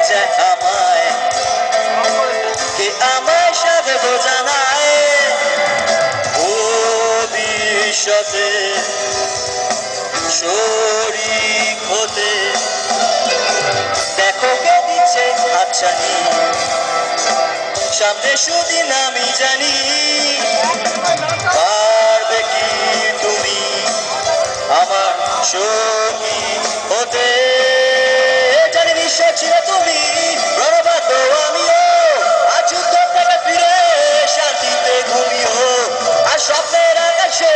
যায় আমায়, কে আমায় সাধব জানায় ভবিষ্যতে শরীক হতে। দেখো কে দিচ্ছে হাতছানি, সামনে সুদিন আমি জানি, পারবে কি তুমি আমার সঙ্গী হতে। জানি নিশ্চয় ছিল তুমি রণবাদ আমিও, আজ যুদ্ধ থেকে ফিরে শান্তিতে ঘুমিও। আর স্বপ্নের আকাশে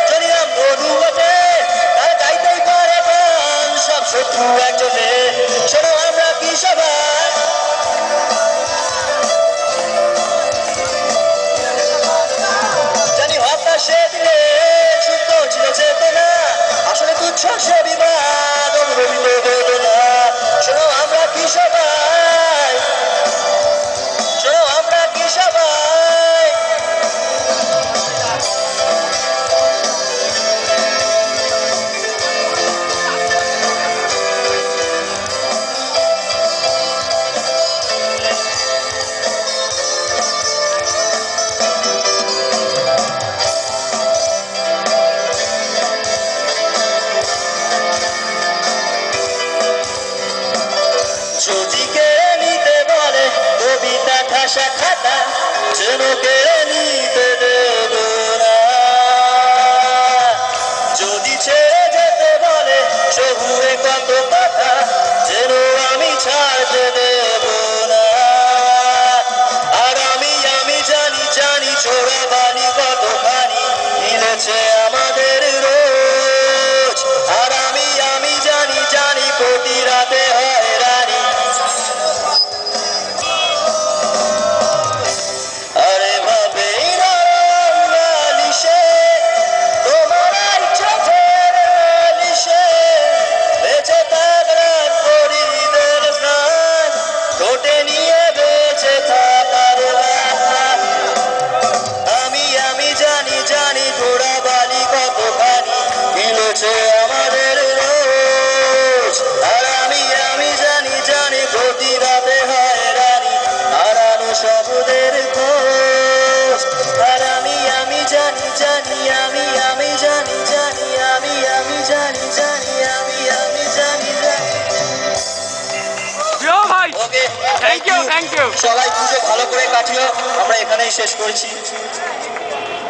চলিলাম বধু বটে, তার গাইতেই পারে গান সব শত্রু একজনে। শোনো আমরা কি সবাই জানি হতাশে দিলে সুস্থ ছিল চেতনা, আসলে তুচ্ছ সে বিবাদ অনুভবিত বেদনা। শোনো আমরা কি সবাই, শোনো আমরা কি সবাই যদি কেড়ে নিতে বলে কবিতা ঠাসা খাতা, যেন কেড়ে নিতে দেব না। যদি ছেড়ে যেতে বলে শহুরে কত কথা, যেন আমি ছাড়তে দেব না। আর আমি জানি জানি চোরাবালি কতখানি মিলেছে আমাদের রোজ। আর আমি জানি জানি প্রতি রাতে হয় রানী। আরে ভাবে নালিশে তোমার চোখের নালিশে, বেঁচে থাকলাম করিদের স্নান, ঠোঁটে নিয়ে বেঁচে থাকার গান। আমি জানি জানি ঘোড়া বালি কতখানি মিলেছে আমাদের রোজ। আর আমি জানি জানি প্রতি রাতে হয় রানী হারানো শব্দের খোঁজ। আর আমি জানি জানি আমি জানি জানি আমি জানি জানি আমি জানি জানি। ভাই ওকে, থ্যাংক ইউ। সবাই পুজো ভালো করে কাটিও, আমরা এখানেই শেষ করছি।